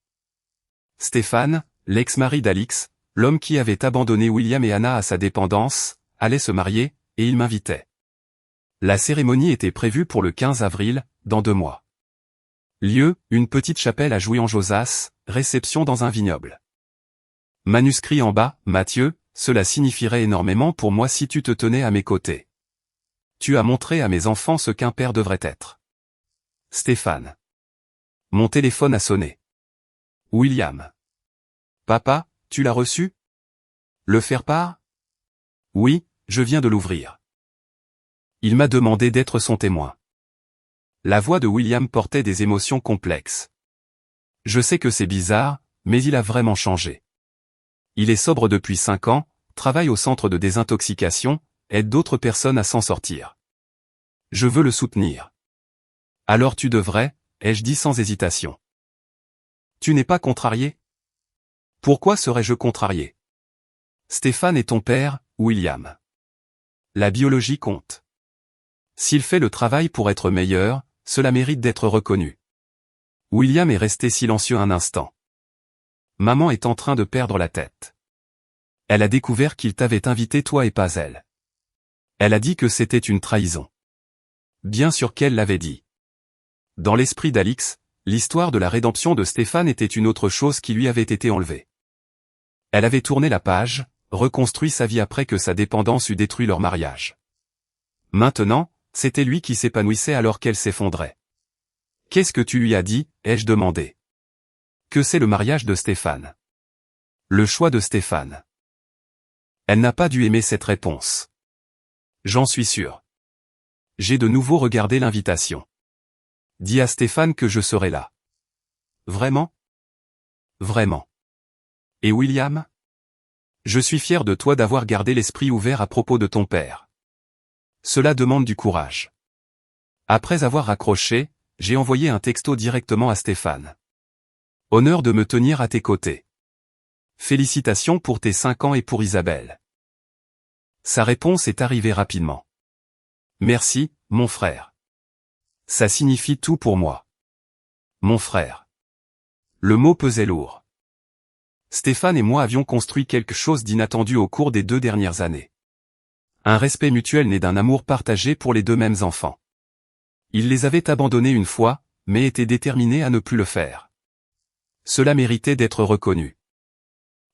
Stéphane, l'ex-mari d'Alix, l'homme qui avait abandonné William et Anna à sa dépendance, allait se marier, et il m'invitait. La cérémonie était prévue pour le 15 avril, dans 2 mois. Lieu, une petite chapelle à Jouy-en-Josas, réception dans un vignoble. Manuscrit en bas, Mathieu, cela signifierait énormément pour moi si tu te tenais à mes côtés. Tu as montré à mes enfants ce qu'un père devrait être. Stéphane. Mon téléphone a sonné. William. Papa, tu l'as reçu? Le faire-part? Oui, je viens de l'ouvrir. Il m'a demandé d'être son témoin. La voix de William portait des émotions complexes. Je sais que c'est bizarre, mais il a vraiment changé. Il est sobre depuis 5 ans, travaille au centre de désintoxication, aide d'autres personnes à s'en sortir. Je veux le soutenir. Alors tu devrais, ai-je dit sans hésitation. Tu n'es pas contrarié? Pourquoi serais-je contrarié? Stéphane est ton père, William. La biologie compte. S'il fait le travail pour être meilleur, cela mérite d'être reconnu. William est resté silencieux un instant. Maman est en train de perdre la tête. Elle a découvert qu'il t'avait invité toi et pas elle. Elle a dit que c'était une trahison. Bien sûr qu'elle l'avait dit. Dans l'esprit d'Alix, l'histoire de la rédemption de Stéphane était une autre chose qui lui avait été enlevée. Elle avait tourné la page, reconstruit sa vie après que sa dépendance eut détruit leur mariage. Maintenant, c'était lui qui s'épanouissait alors qu'elle s'effondrait. Qu'est-ce que tu lui as dit, ai-je demandé. Que c'est le mariage de Stéphane. Le choix de Stéphane. Elle n'a pas dû aimer cette réponse. J'en suis sûr. J'ai de nouveau regardé l'invitation. Dis à Stéphane que je serai là. Vraiment? Vraiment. Et William? Je suis fier de toi d'avoir gardé l'esprit ouvert à propos de ton père. Cela demande du courage. Après avoir raccroché, j'ai envoyé un texto directement à Stéphane. Honneur de me tenir à tes côtés. Félicitations pour tes 5 ans et pour Isabelle. Sa réponse est arrivée rapidement. Merci, mon frère. Ça signifie tout pour moi. Mon frère. Le mot pesait lourd. Stéphane et moi avions construit quelque chose d'inattendu au cours des 2 dernières années. Un respect mutuel né d'un amour partagé pour les 2 mêmes enfants. Il les avait abandonnés une fois, mais était déterminé à ne plus le faire. Cela méritait d'être reconnu.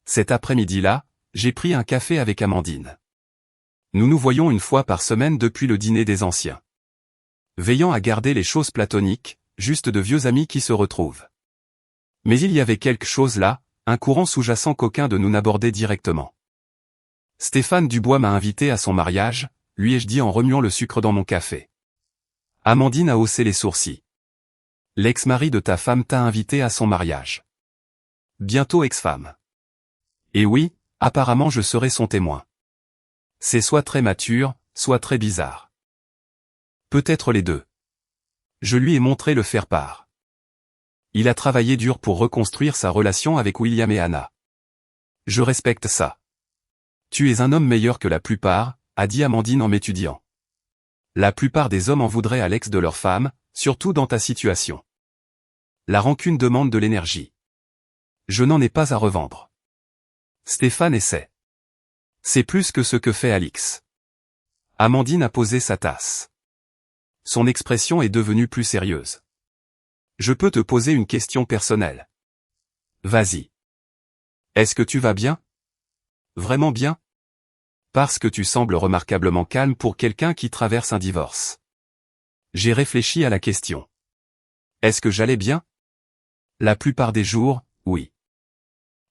Cet après-midi-là, j'ai pris un café avec Amandine. Nous nous voyons une fois par semaine depuis le dîner des anciens. Veillant à garder les choses platoniques, juste de vieux amis qui se retrouvent. Mais il y avait quelque chose là, un courant sous-jacent qu'aucun de nous n'abordait directement. Stéphane Dubois m'a invité à son mariage, lui ai-je dit en remuant le sucre dans mon café. Amandine a haussé les sourcils. L'ex-mari de ta femme t'a invité à son mariage. Bientôt ex-femme. Et oui, apparemment je serai son témoin. C'est soit très mature, soit très bizarre. Peut-être les deux. Je lui ai montré le faire-part. Il a travaillé dur pour reconstruire sa relation avec William et Anna. Je respecte ça. Tu es un homme meilleur que la plupart, a dit Amandine en m'étudiant. La plupart des hommes en voudraient à l'ex de leur femme, surtout dans ta situation. La rancune demande de l'énergie. Je n'en ai pas à revendre. Stéphane essaie. C'est plus que ce que fait Alix. Amandine a posé sa tasse. Son expression est devenue plus sérieuse. Je peux te poser une question personnelle. Vas-y. Est-ce que tu vas bien? Vraiment bien? Parce que tu sembles remarquablement calme pour quelqu'un qui traverse un divorce. J'ai réfléchi à la question. Est-ce que j'allais bien? La plupart des jours, oui.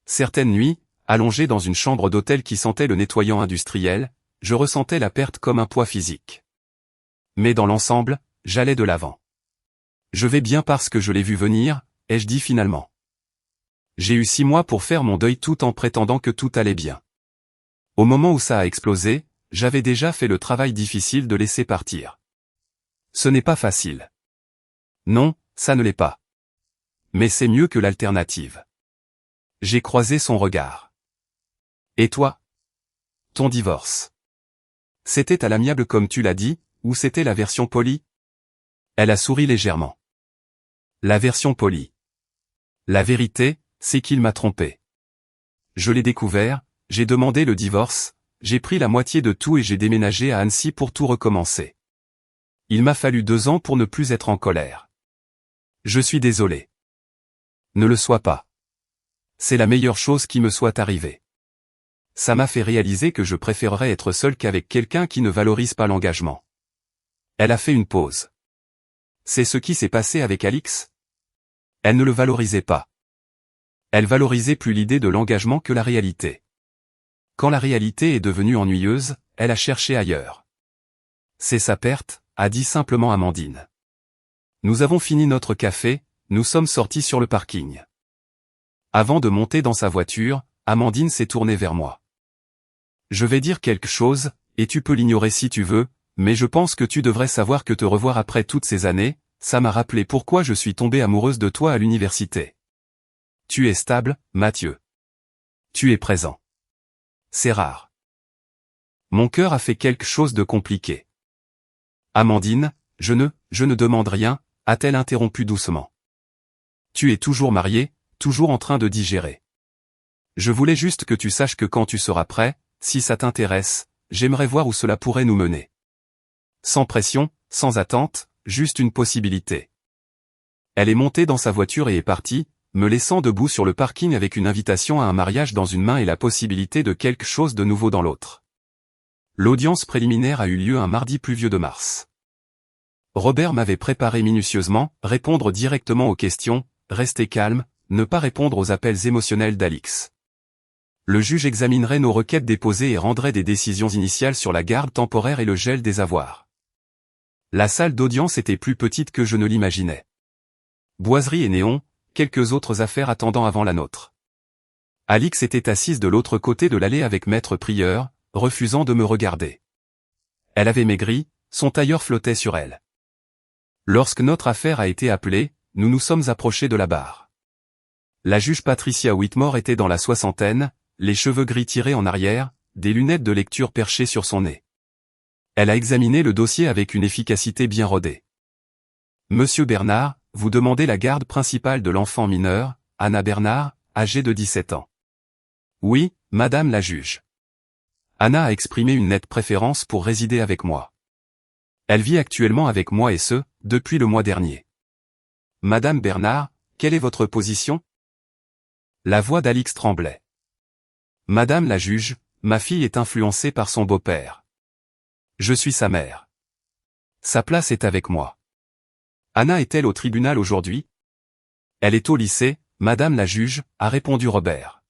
Certaines nuits, allongé dans une chambre d'hôtel qui sentait le nettoyant industriel, je ressentais la perte comme un poids physique. Mais dans l'ensemble, j'allais de l'avant. Je vais bien parce que je l'ai vu venir, ai-je dit finalement. J'ai eu 6 mois pour faire mon deuil tout en prétendant que tout allait bien. Au moment où ça a explosé, j'avais déjà fait le travail difficile de laisser partir. Ce n'est pas facile. Non, ça ne l'est pas. Mais c'est mieux que l'alternative. J'ai croisé son regard. Et toi? Ton divorce. C'était à l'amiable comme tu l'as dit, ou c'était la version polie? Elle a souri légèrement. La version polie. La vérité, c'est qu'il m'a trompé. Je l'ai découvert, j'ai demandé le divorce, j'ai pris la moitié de tout et j'ai déménagé à Annecy pour tout recommencer. Il m'a fallu 2 ans pour ne plus être en colère. Je suis désolé. Ne le sois pas. C'est la meilleure chose qui me soit arrivée. Ça m'a fait réaliser que je préférerais être seul qu'avec quelqu'un qui ne valorise pas l'engagement. Elle a fait une pause. C'est ce qui s'est passé avec Alix? Elle ne le valorisait pas. Elle valorisait plus l'idée de l'engagement que la réalité. Quand la réalité est devenue ennuyeuse, elle a cherché ailleurs. C'est sa perte, a dit simplement Amandine. Nous avons fini notre café, nous sommes sortis sur le parking. Avant de monter dans sa voiture, Amandine s'est tournée vers moi. Je vais dire quelque chose, et tu peux l'ignorer si tu veux, mais je pense que tu devrais savoir que te revoir après toutes ces années, ça m'a rappelé pourquoi je suis tombée amoureuse de toi à l'université. Tu es stable, Mathieu. Tu es présent. C'est rare. Mon cœur a fait quelque chose de compliqué. Amandine, je ne demande rien, a-t-elle interrompu doucement. Tu es toujours mariée, toujours en train de digérer. Je voulais juste que tu saches que quand tu seras prêt, si ça t'intéresse, j'aimerais voir où cela pourrait nous mener. Sans pression, sans attente, juste une possibilité. Elle est montée dans sa voiture et est partie, me laissant debout sur le parking avec une invitation à un mariage dans une main et la possibilité de quelque chose de nouveau dans l'autre. L'audience préliminaire a eu lieu un mardi pluvieux de mars. Robert m'avait préparé minutieusement, répondre directement aux questions, rester calme, ne pas répondre aux appels émotionnels d'Alix. Le juge examinerait nos requêtes déposées et rendrait des décisions initiales sur la garde temporaire et le gel des avoirs. La salle d'audience était plus petite que je ne l'imaginais. Boiserie et néon, quelques autres affaires attendant avant la nôtre. Alix était assise de l'autre côté de l'allée avec maître prieur, refusant de me regarder. Elle avait maigri, son tailleur flottait sur elle. Lorsque notre affaire a été appelée, nous nous sommes approchés de la barre. La juge Patricia Whitmore était dans la soixantaine, les cheveux gris tirés en arrière, des lunettes de lecture perchées sur son nez. Elle a examiné le dossier avec une efficacité bien rodée. Monsieur Bernard, vous demandez la garde principale de l'enfant mineur, Anna Bernard, âgée de 17 ans. Oui, madame la juge. Anna a exprimé une nette préférence pour résider avec moi. Elle vit actuellement avec moi et ce, depuis le mois dernier. Madame Bernard, quelle est votre position? La voix d'Alix tremblait. Madame la juge, ma fille est influencée par son beau-père. Je suis sa mère. Sa place est avec moi. Anna est-elle au tribunal aujourd'hui? Elle est au lycée, Madame la juge, a répondu Robert.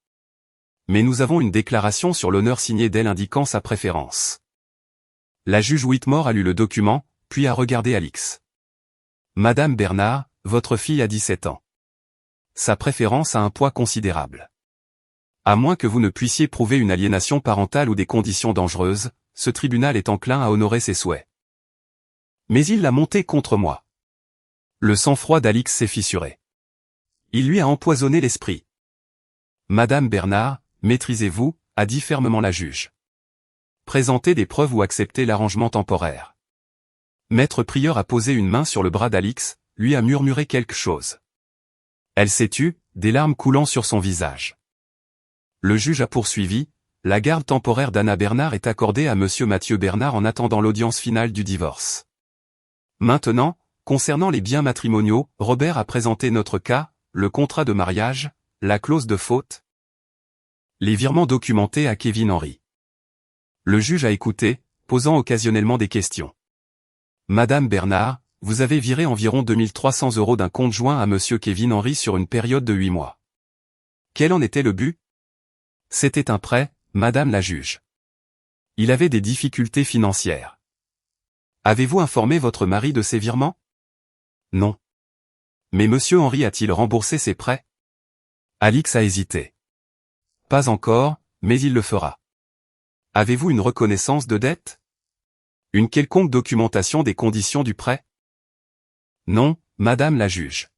Mais nous avons une déclaration sur l'honneur signée d'elle indiquant sa préférence. La juge Whitmore a lu le document, puis a regardé Alix. Madame Bernard, votre fille a 17 ans. Sa préférence a un poids considérable. À moins que vous ne puissiez prouver une aliénation parentale ou des conditions dangereuses, ce tribunal est enclin à honorer ses souhaits. Mais il l'a monté contre moi. Le sang-froid d'Alix s'est fissuré. Il lui a empoisonné l'esprit. Madame Bernard, maîtrisez-vous, a dit fermement la juge. Présentez des preuves ou acceptez l'arrangement temporaire. Maître Prieur a posé une main sur le bras d'Alix, lui a murmuré quelque chose. Elle s'est tue, des larmes coulant sur son visage. Le juge a poursuivi, la garde temporaire d'Anna Bernard est accordée à Monsieur Mathieu Bernard en attendant l'audience finale du divorce. Maintenant, concernant les biens matrimoniaux, Robert a présenté notre cas, le contrat de mariage, la clause de faute, les virements documentés à Kevin Henry. Le juge a écouté, posant occasionnellement des questions. Madame Bernard, vous avez viré environ 2300 € d'un compte joint à Monsieur Kevin Henry sur une période de 8 mois. Quel en était le but? C'était un prêt, Madame la juge. Il avait des difficultés financières. Avez-vous informé votre mari de ces virements? Non. Mais Monsieur Henry a-t-il remboursé ses prêts? Alix a hésité. Pas encore, mais il le fera. Avez-vous une reconnaissance de dette? Une quelconque documentation des conditions du prêt? Non, Madame la juge.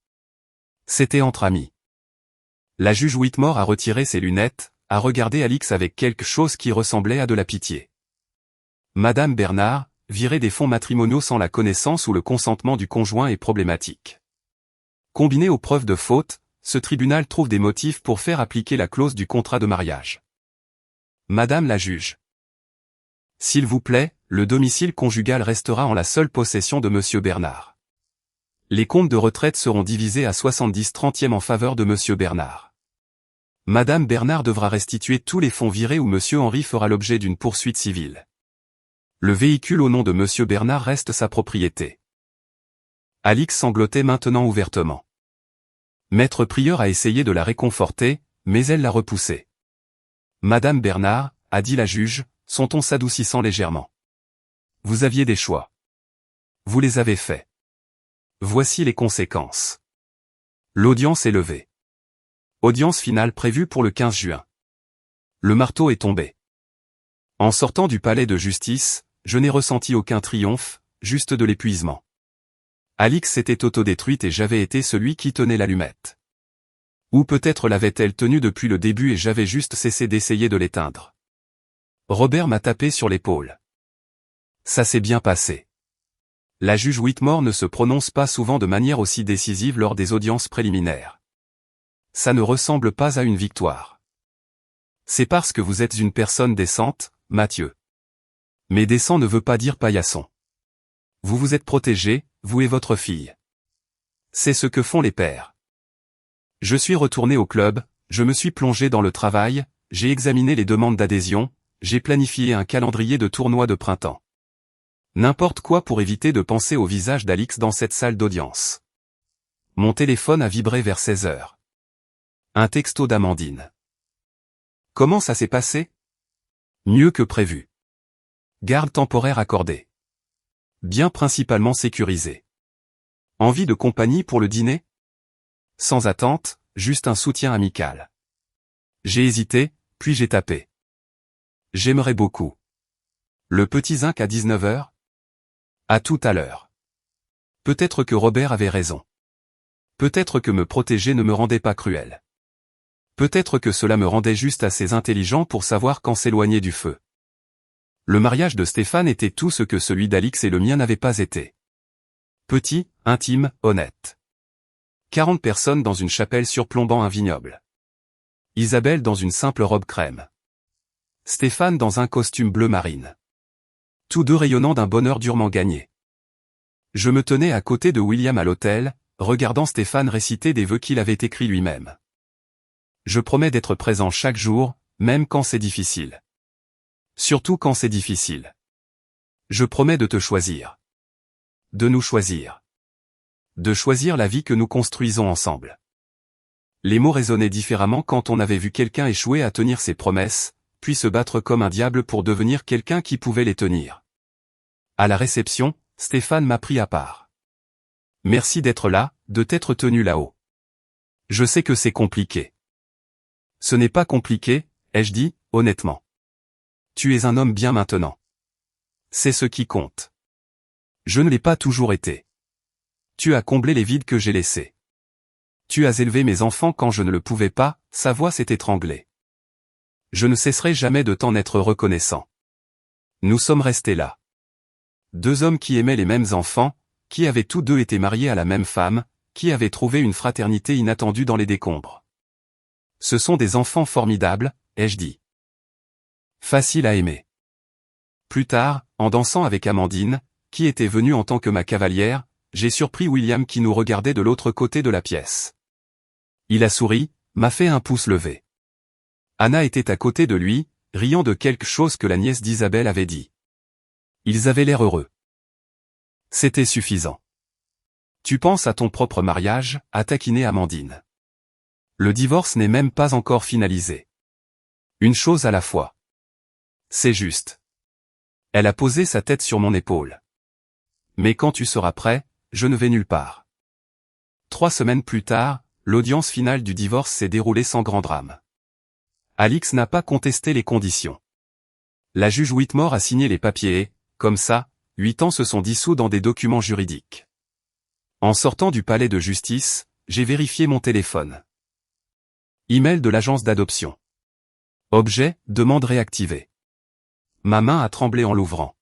C'était entre amis. La juge Whitmore a retiré ses lunettes, a regardé Alix avec quelque chose qui ressemblait à de la pitié. Madame Bernard, virer des fonds matrimoniaux sans la connaissance ou le consentement du conjoint est problématique. Combiné aux preuves de faute, ce tribunal trouve des motifs pour faire appliquer la clause du contrat de mariage. Madame la juge. S'il vous plaît, le domicile conjugal restera en la seule possession de Monsieur Bernard. Les comptes de retraite seront divisés à 70/30 en faveur de Monsieur Bernard. Madame Bernard devra restituer tous les fonds virés ou Monsieur Henry fera l'objet d'une poursuite civile. Le véhicule au nom de Monsieur Bernard reste sa propriété. Alix sanglotait maintenant ouvertement. Maître Prieur a essayé de la réconforter, mais elle l'a repoussé. Madame Bernard, a dit la juge, son ton s'adoucissant légèrement. Vous aviez des choix. Vous les avez faits. Voici les conséquences. L'audience est levée. Audience finale prévue pour le 15 juin. Le marteau est tombé. En sortant du palais de justice, je n'ai ressenti aucun triomphe, juste de l'épuisement. Alix s'était autodétruite et j'avais été celui qui tenait l'allumette. Ou peut-être l'avait-elle tenue depuis le début et j'avais juste cessé d'essayer de l'éteindre. Robert m'a tapé sur l'épaule. Ça s'est bien passé. La juge Whitmore ne se prononce pas souvent de manière aussi décisive lors des audiences préliminaires. Ça ne ressemble pas à une victoire. C'est parce que vous êtes une personne décente, Mathieu. Mais décent ne veut pas dire paillasson. Vous vous êtes protégé, vous et votre fille. C'est ce que font les pères. Je suis retourné au club, je me suis plongé dans le travail, j'ai examiné les demandes d'adhésion, j'ai planifié un calendrier de tournois de printemps. N'importe quoi pour éviter de penser au visage d'Alix dans cette salle d'audience. Mon téléphone a vibré vers 16 heures. Un texto d'Amandine. Comment ça s'est passé? Mieux que prévu. Garde temporaire accordée. Bien principalement sécurisé. Envie de compagnie pour le dîner? Sans attente, juste un soutien amical. J'ai hésité, puis j'ai tapé. J'aimerais beaucoup. Le petit zinc à 19 heures? À tout à l'heure. Peut-être que Robert avait raison. Peut-être que me protéger ne me rendait pas cruel. Peut-être que cela me rendait juste assez intelligent pour savoir quand s'éloigner du feu. Le mariage de Stéphane était tout ce que celui d'Alix et le mien n'avait pas été. Petit, intime, honnête. 40 personnes dans une chapelle surplombant un vignoble. Isabelle dans une simple robe crème. Stéphane dans un costume bleu marine. Tous deux rayonnant d'un bonheur durement gagné. Je me tenais à côté de William à l'hôtel, regardant Stéphane réciter des vœux qu'il avait écrits lui-même. Je promets d'être présent chaque jour, même quand c'est difficile. Surtout quand c'est difficile. Je promets de te choisir. De nous choisir. De choisir la vie que nous construisons ensemble. Les mots résonnaient différemment quand on avait vu quelqu'un échouer à tenir ses promesses, puis se battre comme un diable pour devenir quelqu'un qui pouvait les tenir. À la réception, Stéphane m'a pris à part. Merci d'être là, de t'être tenu là-haut. Je sais que c'est compliqué. Ce n'est pas compliqué, ai-je dit, honnêtement. Tu es un homme bien maintenant. C'est ce qui compte. Je ne l'ai pas toujours été. Tu as comblé les vides que j'ai laissés. Tu as élevé mes enfants quand je ne le pouvais pas, sa voix s'est étranglée. Je ne cesserai jamais de t'en être reconnaissant. Nous sommes restés là. Deux hommes qui aimaient les mêmes enfants, qui avaient tous deux été mariés à la même femme, qui avaient trouvé une fraternité inattendue dans les décombres. Ce sont des enfants formidables, ai-je dit. Facile à aimer. Plus tard, en dansant avec Amandine, qui était venue en tant que ma cavalière, j'ai surpris William qui nous regardait de l'autre côté de la pièce. Il a souri, m'a fait un pouce levé. Anna était à côté de lui, riant de quelque chose que la nièce d'Isabelle avait dit. Ils avaient l'air heureux. C'était suffisant. Tu penses à ton propre mariage, a taquiné Amandine. Le divorce n'est même pas encore finalisé. Une chose à la fois. C'est juste. Elle a posé sa tête sur mon épaule. Mais quand tu seras prêt, je ne vais nulle part. 3 semaines plus tard, l'audience finale du divorce s'est déroulée sans grand drame. Alix n'a pas contesté les conditions. La juge Whitmore a signé les papiers et, comme ça, 8 ans se sont dissous dans des documents juridiques. En sortant du palais de justice, j'ai vérifié mon téléphone. Email de l'agence d'adoption. Objet, demande réactivée. Ma main a tremblé en l'ouvrant.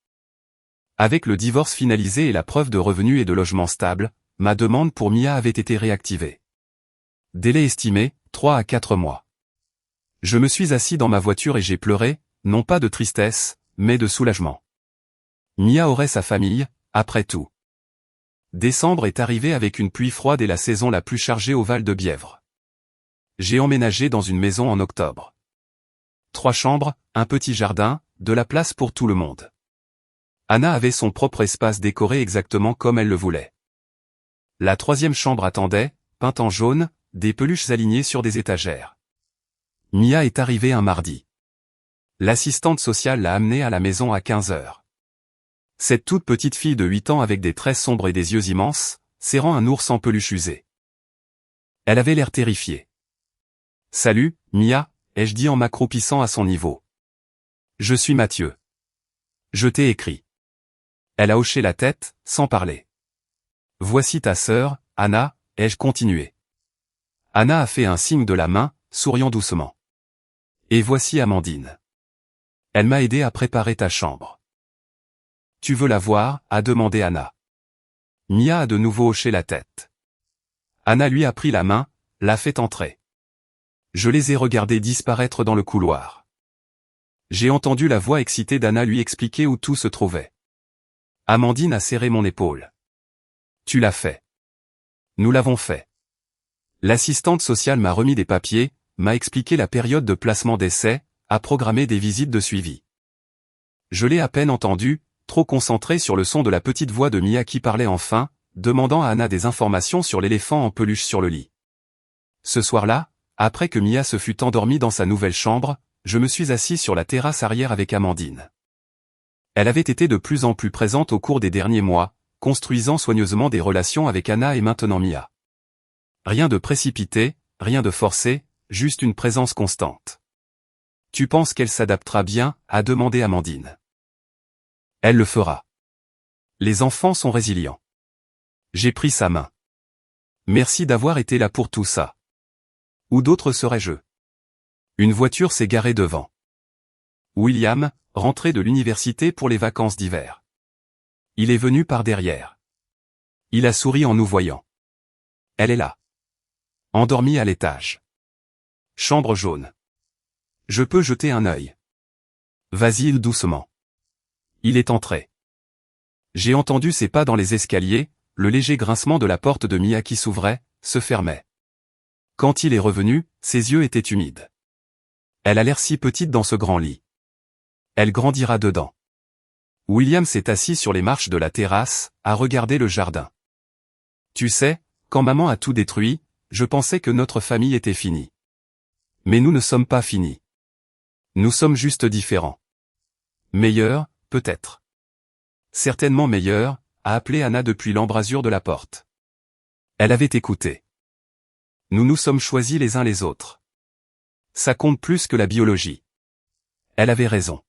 Avec le divorce finalisé et la preuve de revenus et de logement stable, ma demande pour Mia avait été réactivée. Délai estimé, 3 à 4 mois. Je me suis assis dans ma voiture et j'ai pleuré, non pas de tristesse, mais de soulagement. Mia aurait sa famille, après tout. Décembre est arrivé avec une pluie froide et la saison la plus chargée au Val-de-Bièvre. J'ai emménagé dans une maison en octobre. 3 chambres, un petit jardin, de la place pour tout le monde. Anna avait son propre espace décoré exactement comme elle le voulait. La 3e chambre attendait, peinte en jaune, des peluches alignées sur des étagères. Mia est arrivée un mardi. L'assistante sociale l'a amenée à la maison à 15 heures. Cette toute petite fille de 8 ans avec des traits sombres et des yeux immenses, serrant un ours en peluche usé. Elle avait l'air terrifiée. « Salut, Mia », ai-je dit en m'accroupissant à son niveau. « Je suis Mathieu. Je t'ai écrit. » Elle a hoché la tête, sans parler. « Voici ta sœur, Anna », ai-je continué. Anna a fait un signe de la main, souriant doucement. « Et voici Amandine. Elle m'a aidé à préparer ta chambre. »« Tu veux la voir ?» a demandé Anna. Mia a de nouveau hoché la tête. Anna lui a pris la main, l'a fait entrer. Je les ai regardés disparaître dans le couloir. J'ai entendu la voix excitée d'Anna lui expliquer où tout se trouvait. Amandine a serré mon épaule. « Tu l'as fait. Nous l'avons fait. » L'assistante sociale m'a remis des papiers, m'a expliqué la période de placement d'essai, a programmé des visites de suivi. Je l'ai à peine entendu, trop concentré sur le son de la petite voix de Mia qui parlait enfin, demandant à Anna des informations sur l'éléphant en peluche sur le lit. Ce soir-là, après que Mia se fut endormie dans sa nouvelle chambre, je me suis assis sur la terrasse arrière avec Amandine. Elle avait été de plus en plus présente au cours des derniers mois, construisant soigneusement des relations avec Anna et maintenant Mia. Rien de précipité, rien de forcé, juste une présence constante. « Tu penses qu'elle s'adaptera bien ?» a demandé Amandine. « Elle le fera. Les enfants sont résilients. » J'ai pris sa main. « Merci d'avoir été là pour tout ça. Où d'autre serais-je ? » Une voiture s'est garée devant. William, rentré de l'université pour les vacances d'hiver. Il est venu par derrière. Il a souri en nous voyant. Elle est là. Endormie à l'étage. Chambre jaune. Je peux jeter un œil. Vas-y doucement. Il est entré. J'ai entendu ses pas dans les escaliers, le léger grincement de la porte de Mia qui s'ouvrait, se fermait. Quand il est revenu, ses yeux étaient humides. Elle a l'air si petite dans ce grand lit. Elle grandira dedans. William s'est assis sur les marches de la terrasse, à regarder le jardin. Tu sais, quand maman a tout détruit, je pensais que notre famille était finie. Mais nous ne sommes pas finis. Nous sommes juste différents. Meilleurs, peut-être. Certainement meilleurs, a appelé Anna depuis l'embrasure de la porte. Elle avait écouté. Nous nous sommes choisis les uns les autres. Ça compte plus que la biologie. Elle avait raison.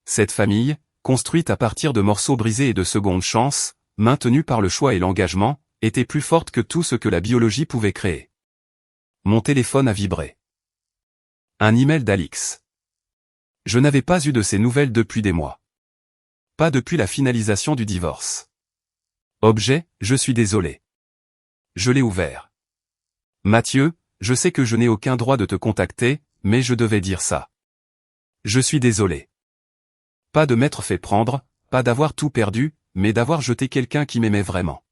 Cette famille, construite à partir de morceaux brisés et de secondes chances, maintenue par le choix et l'engagement, était plus forte que tout ce que la biologie pouvait créer. Mon téléphone a vibré. Un email d'Alix. Je n'avais pas eu de ses nouvelles depuis des mois. Pas depuis la finalisation du divorce. Objet, je suis désolé. Je l'ai ouvert. Mathieu, je sais que je n'ai aucun droit de te contacter, mais je devais dire ça. Je suis désolé. Pas de m'être fait prendre, pas d'avoir tout perdu, mais d'avoir jeté quelqu'un qui m'aimait vraiment.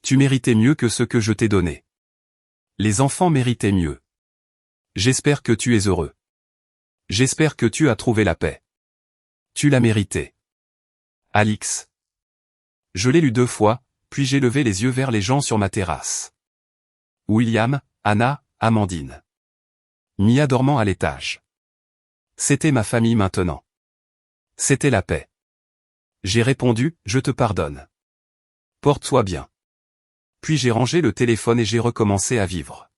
Tu méritais mieux que ce que je t'ai donné. Les enfants méritaient mieux. J'espère que tu es heureux. J'espère que tu as trouvé la paix. Tu l'as mérité. Alix. Je l'ai lu 2 fois, puis j'ai levé les yeux vers les gens sur ma terrasse. William, Anna, Amandine. Mia dormant à l'étage. C'était ma famille maintenant. C'était la paix. J'ai répondu, je te pardonne. Porte-toi bien. Puis j'ai rangé le téléphone et j'ai recommencé à vivre.